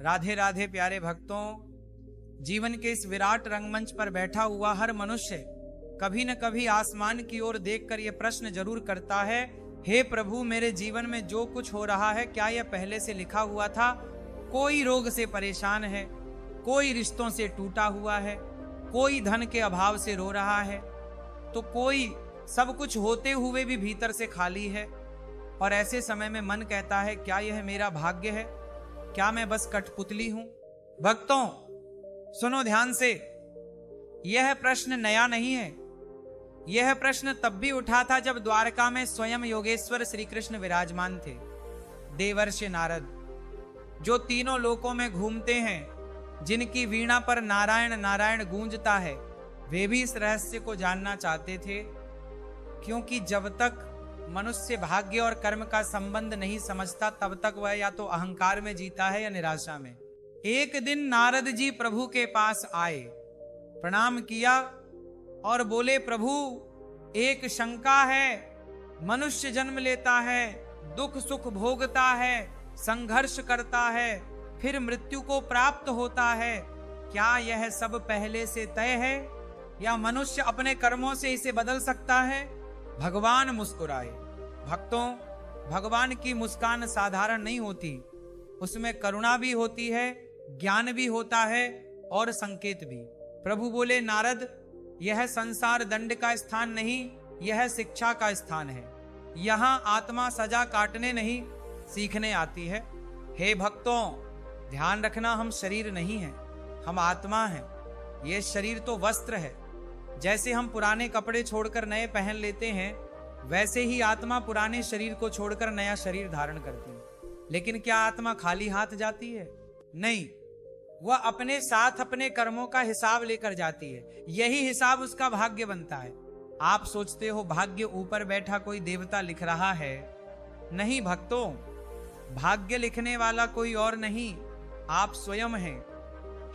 राधे राधे प्यारे भक्तों, जीवन के इस विराट रंगमंच पर बैठा हुआ हर मनुष्य कभी न कभी आसमान की ओर देखकर यह प्रश्न जरूर करता है, हे प्रभु, मेरे जीवन में जो कुछ हो रहा है क्या यह पहले से लिखा हुआ था? कोई रोग से परेशान है, कोई रिश्तों से टूटा हुआ है, कोई धन के अभाव से रो रहा है, तो कोई सब कुछ होते हुए भी भीतर से खाली है। और ऐसे समय में मन कहता है, क्या यह मेरा भाग्य है? क्या मैं बस कठपुतली हूं? भक्तों सुनो ध्यान से, यह प्रश्न नया नहीं है। यह प्रश्न तब भी उठा था जब द्वारका में स्वयं योगेश्वर श्री कृष्ण विराजमान थे। देवर्षि नारद, जो तीनों लोकों में घूमते हैं, जिनकी वीणा पर नारायण नारायण गूंजता है, वे भी इस रहस्य को जानना चाहते थे। क्योंकि जब तक मनुष्य भाग्य और कर्म का संबंध नहीं समझता, तब तक वह या तो अहंकार में जीता है या निराशा में। एक दिन नारद जी प्रभु के पास आए, प्रणाम किया और बोले, प्रभु एक शंका है। मनुष्य जन्म लेता है, दुख सुख भोगता है, संघर्ष करता है, फिर मृत्यु को प्राप्त होता है। क्या यह सब पहले से तय है या मनुष्य अपने कर्मों से इसे बदल सकता है? भगवान मुस्कुराए। भक्तों, भगवान की मुस्कान साधारण नहीं होती, उसमें करुणा भी होती है, ज्ञान भी होता है और संकेत भी। प्रभु बोले, नारद, यह संसार दंड का स्थान नहीं, यह शिक्षा का स्थान है। यहाँ आत्मा सजा काटने नहीं, सीखने आती है। हे भक्तों, ध्यान रखना, हम शरीर नहीं हैं, हम आत्मा हैं। यह शरीर तो वस्त्र है। जैसे हम पुराने कपड़े छोड़कर नए पहन लेते हैं, वैसे ही आत्मा पुराने शरीर को छोड़कर नया शरीर धारण करती है। लेकिन क्या आत्मा खाली हाथ जाती है? नहीं, वह अपने साथ अपने कर्मों का हिसाब लेकर जाती है। यही हिसाब उसका भाग्य बनता है। आप सोचते हो भाग्य ऊपर बैठा कोई देवता लिख रहा है। नहीं भक्तों, भाग्य लिखने वाला कोई और नहीं, आप स्वयं हैं।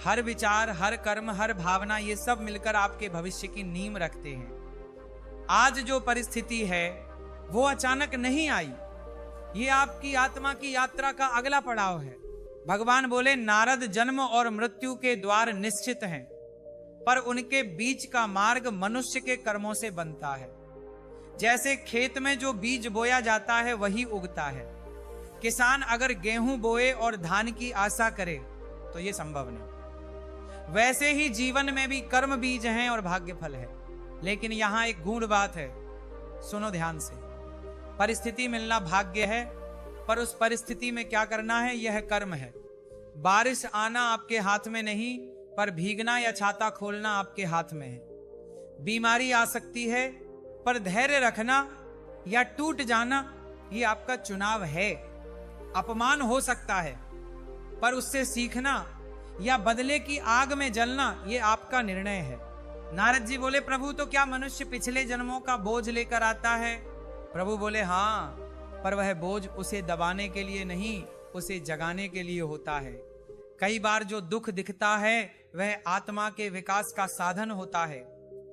हर विचार, हर कर्म, हर भावना, ये सब मिलकर आपके भविष्य की नींव रखते हैं। आज जो परिस्थिति है वो अचानक नहीं आई, ये आपकी आत्मा की यात्रा का अगला पड़ाव है। भगवान बोले, नारद, जन्म और मृत्यु के द्वार निश्चित हैं, पर उनके बीच का मार्ग मनुष्य के कर्मों से बनता है। जैसे खेत में जो बीज बोया जाता है वही उगता है। किसान अगर गेहूं बोए और धान की आशा करे तो यह संभव नहीं। वैसे ही जीवन में भी कर्म बीज हैं और भाग्य फल है। लेकिन यहां एक गूढ़ बात है, सुनो ध्यान से। परिस्थिति मिलना भाग्य है, पर उस परिस्थिति में क्या करना है, यह कर्म है। बारिश आना आपके हाथ में नहीं, पर भीगना या छाता खोलना आपके हाथ में है। बीमारी आ सकती है, पर धैर्य रखना या टूट जाना ये आपका चुनाव है। अपमान हो सकता है, पर उससे सीखना या बदले की आग में जलना ये आपका निर्णय है। नारद जी बोले, प्रभु, तो क्या मनुष्य पिछले जन्मों का बोझ लेकर आता है? प्रभु बोले, हाँ, पर वह बोझ उसे दबाने के लिए नहीं, उसे जगाने के लिए होता है। कई बार जो दुख दिखता है वह आत्मा के विकास का साधन होता है।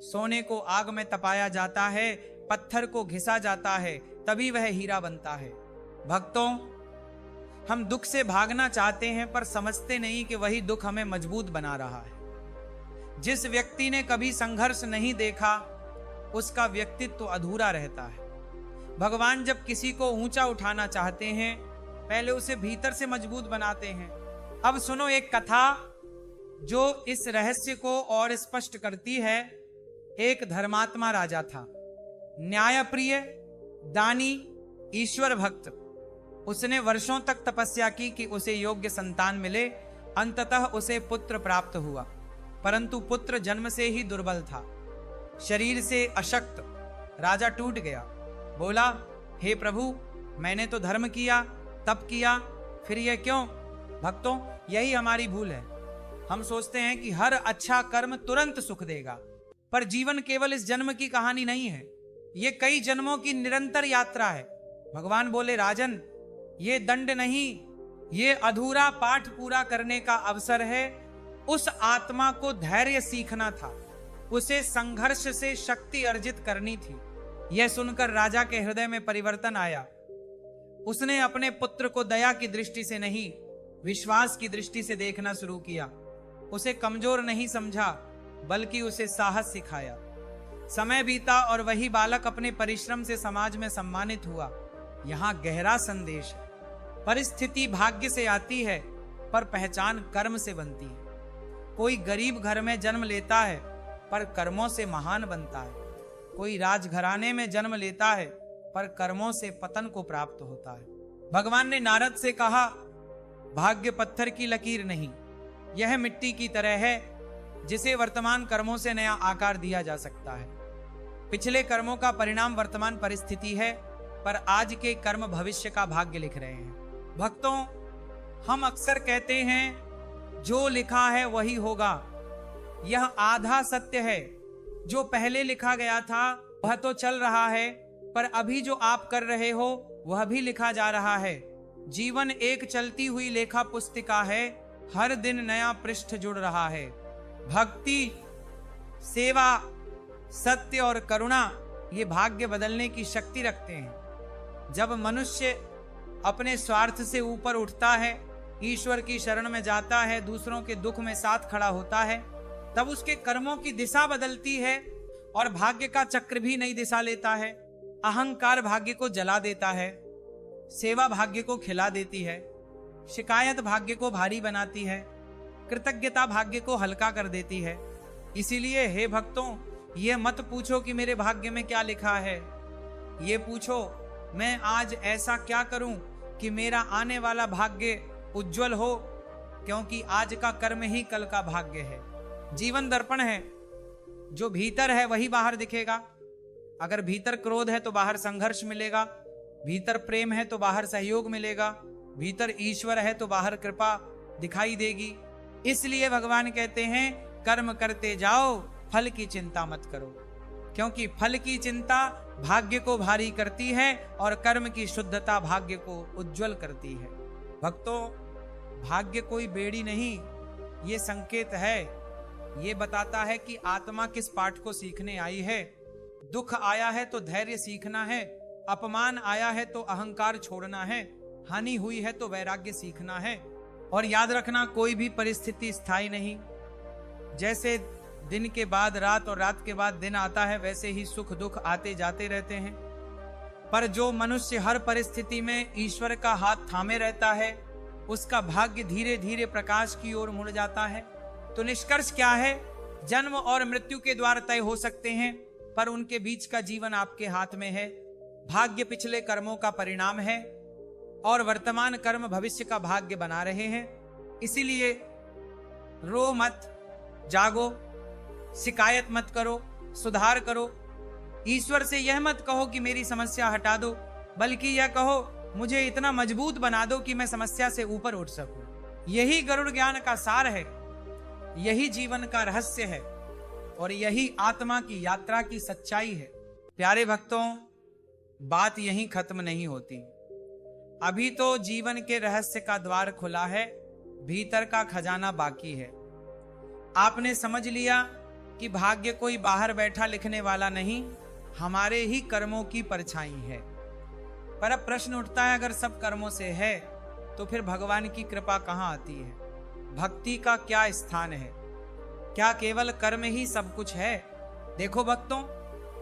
सोने को आग में तपाया जाता है, पत्थर को घिसा जाता है, तभी वह हीरा बनता है। भक्तों, हम दुख से भागना चाहते हैं, पर समझते नहीं कि वही दुख हमें मजबूत बना रहा है। जिस व्यक्ति ने कभी संघर्ष नहीं देखा, उसका व्यक्तित्व अधूरा रहता है। भगवान जब किसी को ऊंचा उठाना चाहते हैं, पहले उसे भीतर से मजबूत बनाते हैं। अब सुनो एक कथा जो इस रहस्य को और स्पष्ट करती है। एक धर्मात्मा राजा था, न्यायप्रिय, दानी, ईश्वर भक्त। उसने वर्षों तक तपस्या की कि उसे योग्य संतान मिले। अंततः उसे पुत्र प्राप्त हुआ, परंतु पुत्र जन्म से ही दुर्बल था, शरीर से अशक्त। राजा टूट गया, बोला, हे प्रभु, मैंने तो धर्म किया, तप किया, फिर यह क्यों? भक्तों, यही हमारी भूल है। हम सोचते हैं कि हर अच्छा कर्म तुरंत सुख देगा, पर जीवन केवल इस जन्म की कहानी नहीं है, ये कई जन्मों की निरंतर यात्रा है। भगवान बोले, राजन, ये दंड नहीं, ये अधूरा पाठ पूरा करने का अवसर है। उस आत्मा को धैर्य सीखना था, उसे संघर्ष से शक्ति अर्जित करनी थी। यह सुनकर राजा के हृदय में परिवर्तन आया। उसने अपने पुत्र को दया की दृष्टि से नहीं, विश्वास की दृष्टि से देखना शुरू किया। उसे कमजोर नहीं समझा, बल्कि उसे साहस सिखाया। समय बीता और वही बालक अपने परिश्रम से समाज में सम्मानित हुआ। यहाँ गहरा संदेश है। परिस्थिति भाग्य से आती है, पर पहचान कर्म से बनती है। कोई गरीब घर में जन्म लेता है, पर कर्मों से महान बनता है। कोई राजघराने में जन्म लेता है, पर कर्मों से पतन को प्राप्त होता है। भगवान ने नारद से कहा, भाग्य पत्थर की लकीर नहीं, यह मिट्टी की तरह है, जिसे वर्तमान कर्मों से नया आकार दिया जा सकता है। पिछले कर्मों का परिणाम वर्तमान परिस्थिति है, पर आज के कर्म भविष्य का भाग्य लिख रहे हैं। भक्तों, हम अक्सर कहते हैं जो लिखा है वही होगा। यह आधा सत्य है। जो पहले लिखा गया था वह तो चल रहा है, पर अभी जो आप कर रहे हो वह भी लिखा जा रहा है। जीवन एक चलती हुई लेखा पुस्तिका है, हर दिन नया पृष्ठ जुड़ रहा है। भक्ति, सेवा, सत्य और करुणा ये भाग्य बदलने की शक्ति रखते हैं। जब मनुष्य अपने स्वार्थ से ऊपर उठता है, ईश्वर की शरण में जाता है, दूसरों के दुख में साथ खड़ा होता है, तब उसके कर्मों की दिशा बदलती है और भाग्य का चक्र भी नई दिशा लेता है। अहंकार भाग्य को जला देता है, सेवा भाग्य को खिला देती है, शिकायत भाग्य को भारी बनाती है, कृतज्ञता भाग्य को हल्का कर देती है। इसीलिए हे भक्तों, ये मत पूछो कि मेरे भाग्य में क्या लिखा है, ये पूछो मैं आज ऐसा क्या करूं कि मेरा आने वाला भाग्य उज्जवल हो, क्योंकि आज का कर्म ही कल का भाग्य है। जीवन दर्पण है, जो भीतर है वही बाहर दिखेगा। अगर भीतर क्रोध है तो बाहर संघर्ष मिलेगा, भीतर प्रेम है तो बाहर सहयोग मिलेगा, भीतर ईश्वर है तो बाहर कृपा दिखाई देगी। इसलिए भगवान कहते हैं कर्म करते जाओ, फल की चिंता मत करो, क्योंकि फल की चिंता भाग्य को भारी करती है और कर्म की शुद्धता भाग्य को उज्जवल करती है। भक्तों, भाग्य कोई बेड़ी नहीं, ये संकेत है। ये बताता है कि आत्मा किस पाठ को सीखने आई है। दुख आया है तो धैर्य सीखना है, अपमान आया है तो अहंकार छोड़ना है, हानि हुई है तो वैराग्य सीखना है। और याद रखना, कोई भी परिस्थिति स्थायी नहीं। जैसे दिन के बाद रात और रात के बाद दिन आता है, वैसे ही सुख दुख आते जाते रहते हैं। पर जो मनुष्य हर परिस्थिति में ईश्वर का हाथ थामे रहता है, उसका भाग्य धीरे धीरे प्रकाश की ओर मुड़ जाता है। तो निष्कर्ष क्या है? जन्म और मृत्यु के द्वार तय हो सकते हैं, पर उनके बीच का जीवन आपके हाथ में है। भाग्य पिछले कर्मों का परिणाम है और वर्तमान कर्म भविष्य का भाग्य बना रहे हैं। इसीलिए रो मत, जागो, शिकायत मत करो, सुधार करो। ईश्वर से यह मत कहो कि मेरी समस्या हटा दो, बल्कि यह कहो मुझे इतना मजबूत बना दो कि मैं समस्या से ऊपर उठ सकूं। यही गरुड़ ज्ञान का सार है, यही जीवन का रहस्य है और यही आत्मा की यात्रा की सच्चाई है। प्यारे भक्तों, बात यहीं खत्म नहीं होती। अभी तो जीवन के रहस्य का द्वार खुला है, भीतर का खजाना बाकी है। आपने समझ लिया कि भाग्य कोई बाहर बैठा लिखने वाला नहीं, हमारे ही कर्मों की परछाई है। पर अब प्रश्न उठता है, अगर सब कर्मों से है तो फिर भगवान की कृपा कहां आती है? भक्ति का क्या स्थान है? क्या केवल कर्म ही सब कुछ है? देखो भक्तों,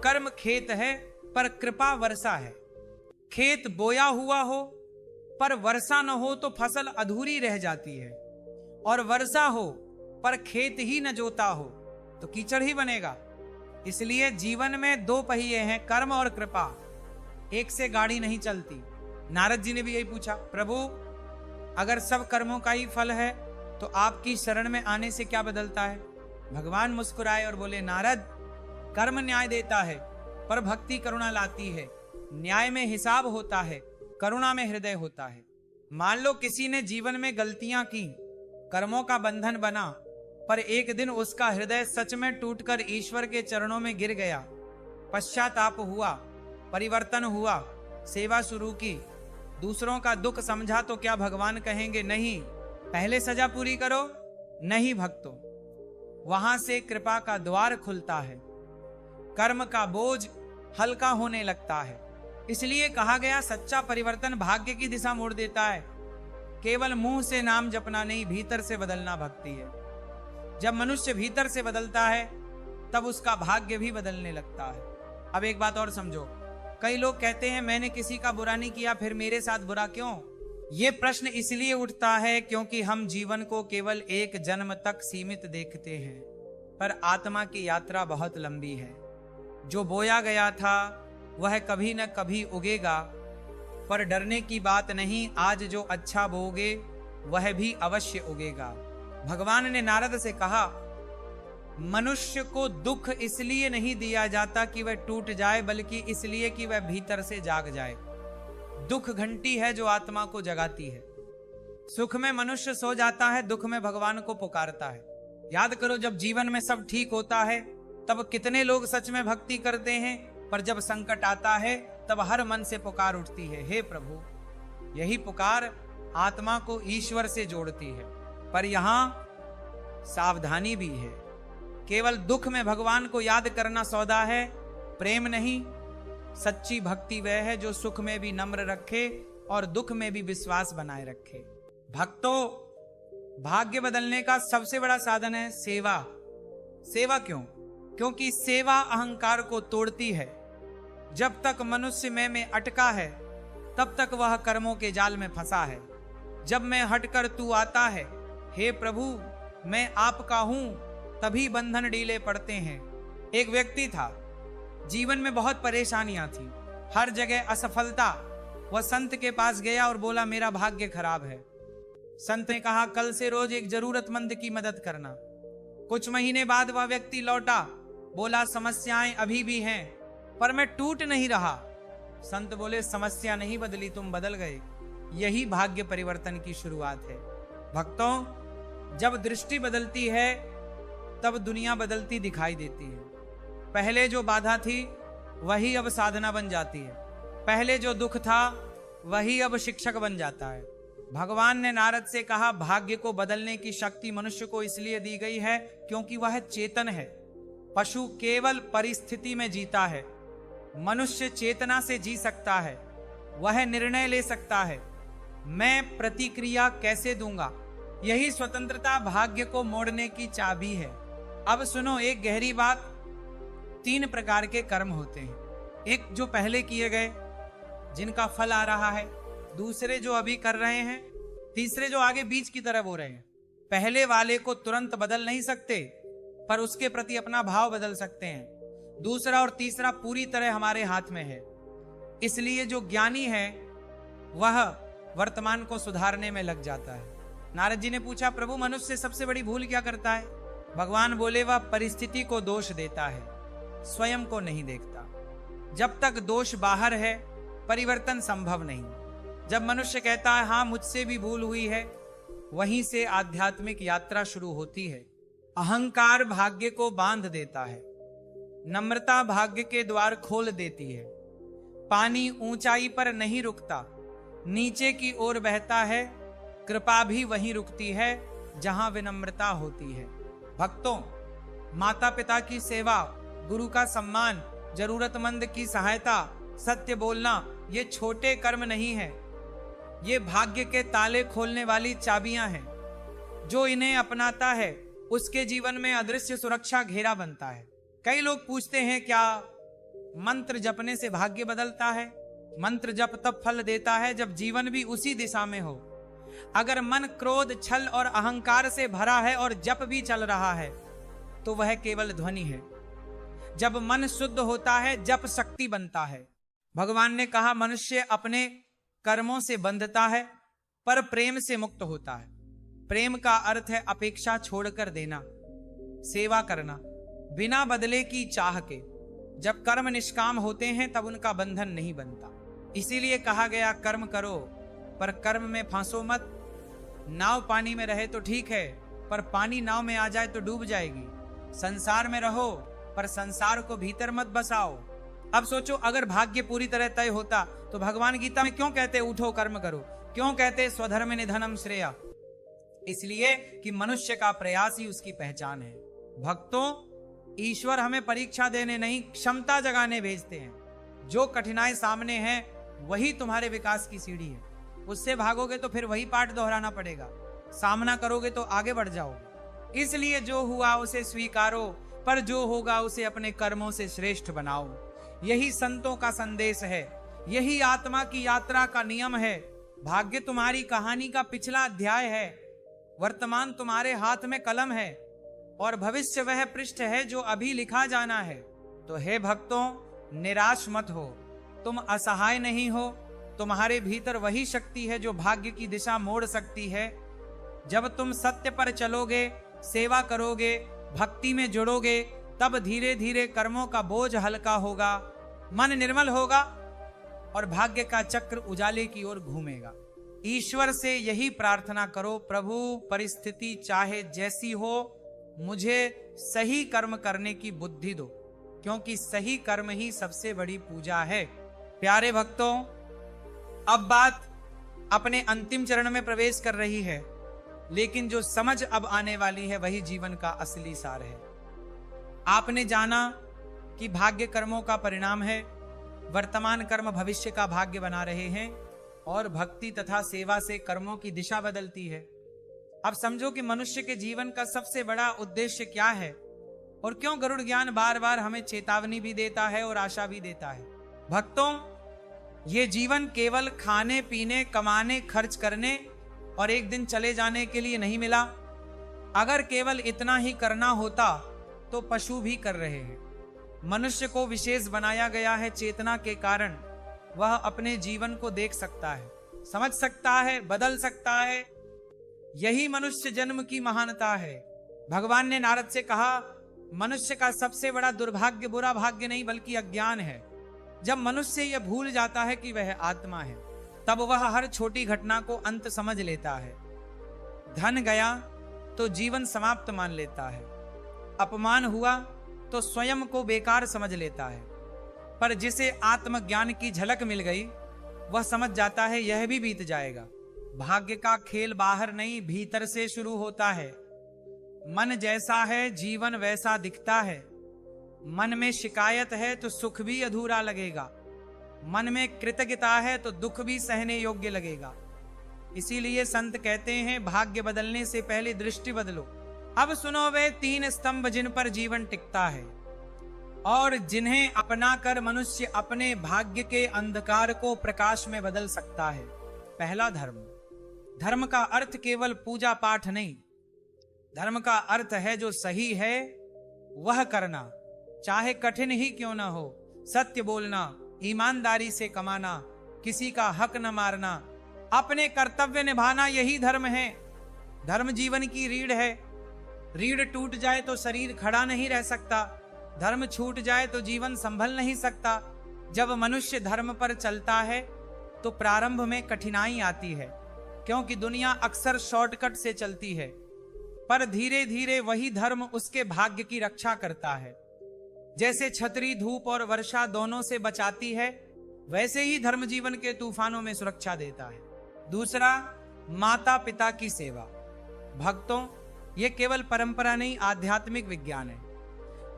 कर्म खेत है पर कृपा वर्षा है। खेत बोया हुआ हो पर वर्षा न हो तो फसल अधूरी रह जाती है, और वर्षा हो पर खेत ही न जोता हो तो कीचड़ ही बनेगा। इसलिए जीवन में दो पहिए हैं, कर्म और कृपा। एक से गाड़ी नहीं चलती। नारद जी ने भी यही पूछा, प्रभु अगर सब कर्मों का ही फल है तो आपकी शरण में आने से क्या बदलता है? भगवान मुस्कुराए और बोले, नारद, कर्म न्याय देता है पर भक्ति करुणा लाती है। न्याय में हिसाब होता है, करुणा में हृदय होता है। मान लो किसी ने जीवन में गलतियां की, कर्मों का बंधन बना, पर एक दिन उसका हृदय सच में टूटकर ईश्वर के चरणों में गिर गया, पश्चाताप हुआ, परिवर्तन हुआ, सेवा शुरू की, दूसरों का दुख समझा, तो क्या भगवान कहेंगे नहीं पहले सजा पूरी करो? नहीं भक्तों, वहां से कृपा का द्वार खुलता है, कर्म का बोझ हल्का होने लगता है। इसलिए कहा गया, सच्चा परिवर्तन भाग्य की दिशा मोड़ देता है। केवल मुंह से नाम जपना नहीं, भीतर से बदलना भक्ति है। जब मनुष्य भीतर से बदलता है तब उसका भाग्य भी बदलने लगता है। अब एक बात और समझो, कई लोग कहते हैं मैंने किसी का बुरा नहीं किया, फिर मेरे साथ बुरा क्यों? ये प्रश्न इसलिए उठता है क्योंकि हम जीवन को केवल एक जन्म तक सीमित देखते हैं, पर आत्मा की यात्रा बहुत लंबी है। जो बोया गया था वह कभी न कभी उगेगा, पर डरने की बात नहीं, आज जो अच्छा बोगे वह भी अवश्य उगेगा। भगवान ने नारद से कहा, मनुष्य को दुख इसलिए नहीं दिया जाता कि वह टूट जाए, बल्कि इसलिए कि वह भीतर से जाग जाए। दुख घंटी है जो आत्मा को जगाती है। सुख में मनुष्य सो जाता है, दुख में भगवान को पुकारता है। याद करो, जब जीवन में सब ठीक होता है तब कितने लोग सच में भक्ति करते हैं, पर जब संकट आता है तब हर मन से पुकार उठती है, हे प्रभु। यही पुकार आत्मा को ईश्वर से जोड़ती है। पर यहां सावधानी भी है। केवल दुख में भगवान को याद करना सौदा है, प्रेम नहीं। सच्ची भक्ति वह है जो सुख में भी नम्र रखे और दुख में भी विश्वास बनाए रखे। भक्तों, भाग्य बदलने का सबसे बड़ा साधन है सेवा। सेवा क्यों? क्योंकि सेवा अहंकार को तोड़ती है। जब तक मनुष्य में अटका है तब तक वह कर्मों के जाल में फंसा है। जब मैं हटकर तू आता है, हे प्रभु मैं आपका हूं, तभी बंधन ढीले पड़ते हैं। एक व्यक्ति था, जीवन में बहुत परेशानियां थी, हर जगह असफलता। वह संत के पास गया और बोला मेरा भाग्य खराब है। संत ने कहा कल से रोज एक जरूरतमंद की मदद करना। कुछ महीने बाद वह व्यक्ति लौटा, बोला समस्याएं अभी भी हैं पर मैं टूट नहीं रहा। संत बोले समस्या नहीं बदली, तुम बदल गए। यही भाग्य परिवर्तन की शुरुआत है। भक्तों, जब दृष्टि बदलती है तब दुनिया बदलती दिखाई देती है। पहले जो बाधा थी वही अब साधना बन जाती है। पहले जो दुख था वही अब शिक्षक बन जाता है। भगवान ने नारद से कहा भाग्य को बदलने की शक्ति मनुष्य को इसलिए दी गई है क्योंकि वह चेतन है। पशु केवल परिस्थिति में जीता है, मनुष्य चेतना से जी सकता है। वह निर्णय ले सकता है, मैं प्रतिक्रिया कैसे दूंगा। यही स्वतंत्रता भाग्य को मोड़ने की चाबी है। अब सुनो एक गहरी बात, 3 प्रकार के कर्म होते हैं। एक जो पहले किए गए जिनका फल आ रहा है, दूसरे जो अभी कर रहे हैं, तीसरे जो आगे बीच की तरफ हो रहे हैं। पहले वाले को तुरंत बदल नहीं सकते, पर उसके प्रति अपना भाव बदल सकते हैं। दूसरा और तीसरा पूरी तरह हमारे हाथ में है। इसलिए जो ज्ञानी है वह वर्तमान को सुधारने में लग जाता है। नारद जी ने पूछा प्रभु मनुष्य सबसे बड़ी भूल क्या करता है? भगवान बोले वह परिस्थिति को दोष देता है, स्वयं को नहीं देखता। जब तक दोष बाहर है परिवर्तन संभव नहीं। जब मनुष्य कहता है हाँ मुझसे भी भूल हुई है, वहीं से आध्यात्मिक यात्रा शुरू होती है। अहंकार भाग्य को बांध देता है, नम्रता भाग्य के द्वार खोल देती है। पानी ऊंचाई पर नहीं रुकता, नीचे की ओर बहता है। कृपा भी वहीं रुकती है जहां विनम्रता होती है। भक्तों, माता पिता की सेवा, गुरु का सम्मान, जरूरतमंद की सहायता, सत्य बोलना, ये छोटे कर्म नहीं है, ये भाग्य के ताले खोलने वाली चाबियां हैं। जो इन्हें अपनाता है उसके जीवन में अदृश्य सुरक्षा घेरा बनता है। कई लोग पूछते हैं क्या मंत्र जपने से भाग्य बदलता है? मंत्र जप तब फल देता है जब जीवन भी उसी दिशा में हो। अगर मन क्रोध, छल और अहंकार से भरा है और जप भी चल रहा है तो वह केवल ध्वनि है। जब मन शुद्ध होता है जप शक्ति बनता है। भगवान ने कहा मनुष्य अपने कर्मों से बंधता है पर प्रेम से मुक्त होता है। प्रेम का अर्थ है अपेक्षा छोड़कर देना, सेवा करना बिना बदले की चाह के। जब कर्म निष्काम होते हैं तब उनका बंधन नहीं बनता। इसीलिए कहा गया कर्म करो पर कर्म में फांसो मत। नाव पानी में रहे तो ठीक है, पर पानी नाव में आ जाए तो डूब जाएगी। संसार में रहो पर संसार को भीतर मत बसाओ। अब सोचो अगर भाग्य पूरी तरह तय होता तो भगवान गीता में क्यों कहते उठो कर्म करो? क्यों कहते स्वधर्म निधनम श्रेया? इसलिए कि मनुष्य का प्रयास ही उसकी पहचान है। भक्तों, ईश्वर हमें परीक्षा देने नहीं, क्षमता जगाने भेजते हैं। जो कठिनाई सामने है वही तुम्हारे विकास की सीढ़ी है। उससे भागोगे तो फिर वही पाठ दोहराना पड़ेगा, सामना करोगे तो आगे बढ़ जाओगे। इसलिए जो हुआ उसे स्वीकारो, पर जो होगा उसे अपने कर्मों से श्रेष्ठ बनाओ। यही संतों का संदेश है, यही आत्मा की यात्रा का नियम है। भाग्य तुम्हारी कहानी का पिछला अध्याय है, वर्तमान तुम्हारे हाथ में कलम है और भविष्य वह पृष्ठ है जो अभी लिखा जाना है। तो हे भक्तों, निराश मत हो, तुम असहाय नहीं हो। तुम्हारे भीतर वही शक्ति है जो भाग्य की दिशा मोड़ सकती है। जब तुम सत्य पर चलोगे, सेवा करोगे, भक्ति में जुड़ोगे, तब धीरे धीरे कर्मों का बोझ हल्का होगा, मन निर्मल होगा और भाग्य का चक्र उजाले की ओर घूमेगा। ईश्वर से यही प्रार्थना करो, प्रभु परिस्थिति चाहे जैसी हो, मुझे सही कर्म करने की बुद्धि दो, क्योंकि सही कर्म ही सबसे बड़ी पूजा है। प्यारे भक्तों, अब बात अपने अंतिम चरण में प्रवेश कर रही है, लेकिन जो समझ अब आने वाली है वही जीवन का असली सार है। आपने जाना कि भाग्य कर्मों का परिणाम है, वर्तमान कर्म भविष्य का भाग्य बना रहे हैं और भक्ति तथा सेवा से कर्मों की दिशा बदलती है। अब समझो कि मनुष्य के जीवन का सबसे बड़ा उद्देश्य क्या है और क्यों गरुड़ ज्ञान बार बार हमें चेतावनी भी देता है और आशा भी देता है। भक्तों, ये जीवन केवल खाने पीने, कमाने, खर्च करने और एक दिन चले जाने के लिए नहीं मिला। अगर केवल इतना ही करना होता तो पशु भी कर रहे हैं। मनुष्य को विशेष बनाया गया है चेतना के कारण। वह अपने जीवन को देख सकता है, समझ सकता है, बदल सकता है। यही मनुष्य जन्म की महानता है। भगवान ने नारद से कहा, मनुष्य का सबसे बड़ा दुर्भाग्य बुरा भाग्य नहीं बल्कि अज्ञान है। जब मनुष्य यह भूल जाता है कि वह आत्मा है, तब वह हर छोटी घटना को अंत समझ लेता है। धन गया तो जीवन समाप्त मान लेता है, अपमान हुआ तो स्वयं को बेकार समझ लेता है। पर जिसे आत्मज्ञान की झलक मिल गई, वह समझ जाता है यह भी बीत जाएगा। भाग्य का खेल बाहर नहीं, भीतर से शुरू होता है। मन जैसा है, जीवन वैसा दिखता है। मन में शिकायत है तो सुख भी अधूरा लगेगा, मन में कृतज्ञता है तो दुख भी सहने योग्य लगेगा। इसीलिए संत कहते हैं, भाग्य बदलने से पहले दृष्टि बदलो। अब सुनो वे 3 स्तंभ जिन पर जीवन टिकता है और जिन्हें अपनाकर मनुष्य अपने भाग्य के अंधकार को प्रकाश में बदल सकता है। पहला, धर्म। धर्म का अर्थ केवल पूजा पाठ नहीं, धर्म का अर्थ है जो सही है वह करना, चाहे कठिन ही क्यों ना हो। सत्य बोलना, ईमानदारी से कमाना, किसी का हक न मारना, अपने कर्तव्य निभाना, यही धर्म है। धर्म जीवन की रीढ़ है। रीढ़ टूट जाए तो शरीर खड़ा नहीं रह सकता, धर्म छूट जाए तो जीवन संभल नहीं सकता। जब मनुष्य धर्म पर चलता है तो प्रारंभ में कठिनाई आती है, क्योंकि दुनिया अक्सर शॉर्टकट से चलती है, पर धीरे धीरे वही धर्म उसके भाग्य की रक्षा करता है। जैसे छतरी धूप और वर्षा दोनों से बचाती है, वैसे ही धर्म जीवन के तूफानों में सुरक्षा देता है। दूसरा, माता पिता की सेवा। भक्तों, यह केवल परंपरा नहीं, आध्यात्मिक विज्ञान है।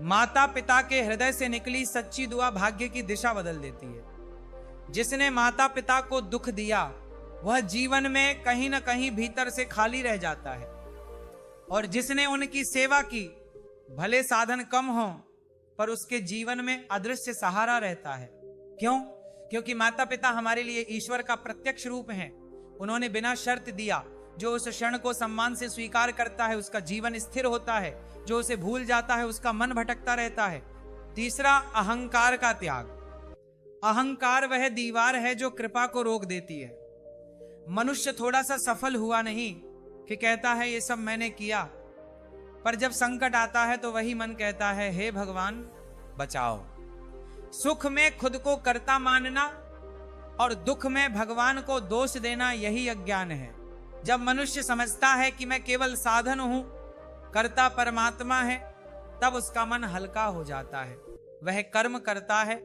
माता पिता के हृदय से निकली सच्ची दुआ भाग्य की दिशा बदल देती है। जिसने माता पिता को दुख दिया, वह जीवन में कहीं न कहीं भीतर से खाली रह जाता है, और जिसने उनकी सेवा की, भले साधन कम हो पर उसके जीवन में अदृश्य सहारा रहता है। क्यों? क्योंकि माता पिता हमारे लिए ईश्वर का प्रत्यक्ष रूप हैं। उन्होंने बिना शर्त दिया। जो उस क्षण को सम्मान से स्वीकार करता है उसका जीवन स्थिर होता है, जो उसे भूल जाता है उसका मन भटकता रहता है। तीसरा, अहंकार का त्याग। अहंकार वह दीवार है जो कृपा को रोक देती है। मनुष्य थोड़ा सा सफल हुआ नहीं कि कहता है ये सब मैंने किया, पर जब संकट आता है तो वही मन कहता है हे भगवान बचाओ। सुख में खुद को कर्ता मानना और दुख में भगवान को दोष देना, यही अज्ञान है। जब मनुष्य समझता है कि मैं केवल साधन हूं, कर्ता परमात्मा है, तब उसका मन हल्का हो जाता है। वह कर्म करता है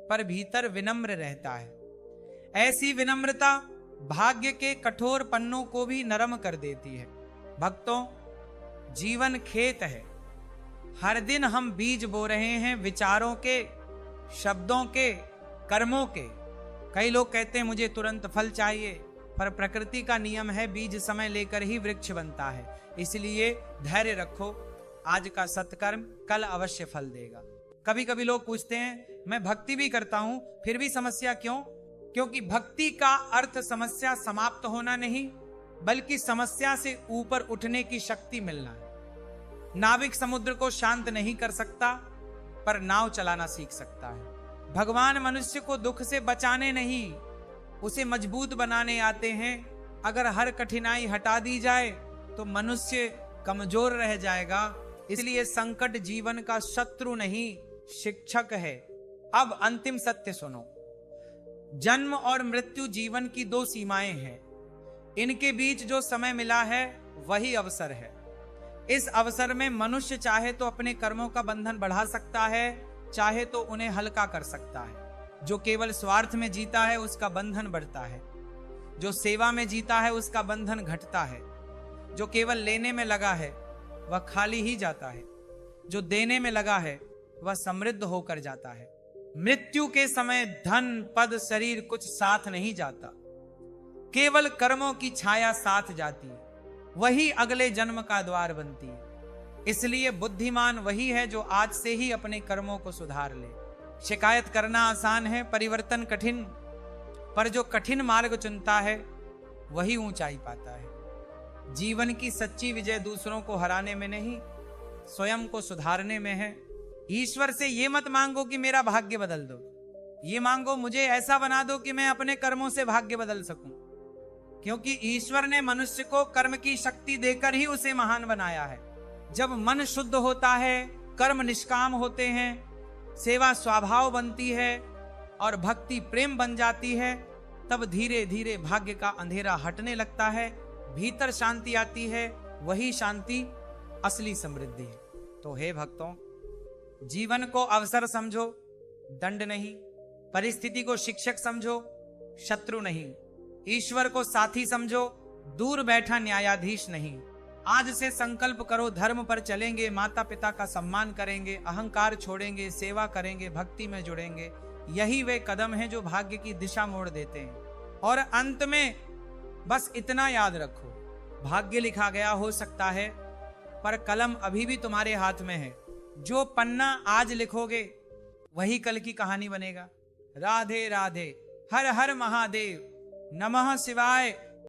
पर भीतर विनम्र रहता है। ऐसी विनम्रता भाग्य के कठोर पन्नों को भी नरम कर देती है। भक्तों, जीवन खेत है। हर दिन हम बीज बो रहे हैं, विचारों के, शब्दों के, कर्मों के। कई लोग कहते हैं मुझे तुरंत फल चाहिए, पर प्रकृति का नियम है बीज समय लेकर ही वृक्ष बनता है। इसलिए धैर्य रखो, आज का सत्कर्म कल अवश्य फल देगा। कभी कभी लोग पूछते हैं मैं भक्ति भी करता हूं फिर भी समस्या क्यों? क्योंकि भक्ति का अर्थ समस्या समाप्त होना नहीं, बल्कि समस्या से ऊपर उठने की शक्ति मिलना है। नाविक समुद्र को शांत नहीं कर सकता, पर नाव चलाना सीख सकता है। भगवान मनुष्य को दुख से बचाने नहीं, उसे मजबूत बनाने आते हैं। अगर हर कठिनाई हटा दी जाए तो मनुष्य कमजोर रह जाएगा। इसलिए संकट जीवन का शत्रु नहीं, शिक्षक है। अब अंतिम सत्य सुनो। जन्म और मृत्यु जीवन की दो सीमाएं हैं। इनके बीच जो समय मिला है वही अवसर है। इस अवसर में मनुष्य चाहे तो अपने कर्मों का बंधन बढ़ा सकता है, चाहे तो उन्हें हल्का कर सकता है। जो केवल स्वार्थ में जीता है उसका बंधन बढ़ता है, जो सेवा में जीता है उसका बंधन घटता है। जो केवल लेने में लगा है वह खाली ही जाता है, जो देने में लगा है वह समृद्ध होकर जाता है। मृत्यु के समय धन पद शरीर कुछ साथ नहीं जाता, केवल कर्मों की छाया साथ जाती है, वही अगले जन्म का द्वार बनती है। इसलिए बुद्धिमान वही है जो आज से ही अपने कर्मों को सुधार ले। शिकायत करना आसान है, परिवर्तन कठिन, पर जो कठिन मार्ग चुनता है वही ऊंचाई पाता है। जीवन की सच्ची विजय दूसरों को हराने में नहीं, स्वयं को सुधारने में है। ईश्वर से ये मत मांगो कि मेरा भाग्य बदल दो, ये मांगो मुझे ऐसा बना दो कि मैं अपने कर्मों से भाग्य बदल सकूं। क्योंकि ईश्वर ने मनुष्य को कर्म की शक्ति देकर ही उसे महान बनाया है। जब मन शुद्ध होता है, कर्म निष्काम होते हैं, सेवा स्वभाव बनती है और भक्ति प्रेम बन जाती है, तब धीरे धीरे भाग्य का अंधेरा हटने लगता है, भीतर शांति आती है। वही शांति असली समृद्धि है। तो हे भक्तों, जीवन को अवसर समझो, दंड नहीं। परिस्थिति को शिक्षक समझो, शत्रु नहीं। ईश्वर को साथी समझो, दूर बैठा न्यायाधीश नहीं। आज से संकल्प करो, धर्म पर चलेंगे, माता पिता का सम्मान करेंगे, अहंकार छोड़ेंगे, सेवा करेंगे, भक्ति में जुड़ेंगे। यही वे कदम हैं जो भाग्य की दिशा मोड़ देते हैं। और अंत में बस इतना याद रखो, भाग्य लिखा गया हो सकता है, पर कलम अभी भी तुम्हारे हाथ में है। जो पन्ना आज लिखोगे वही कल की कहानी बनेगा। राधे राधे, हर हर महादेव, नमः शिवाय।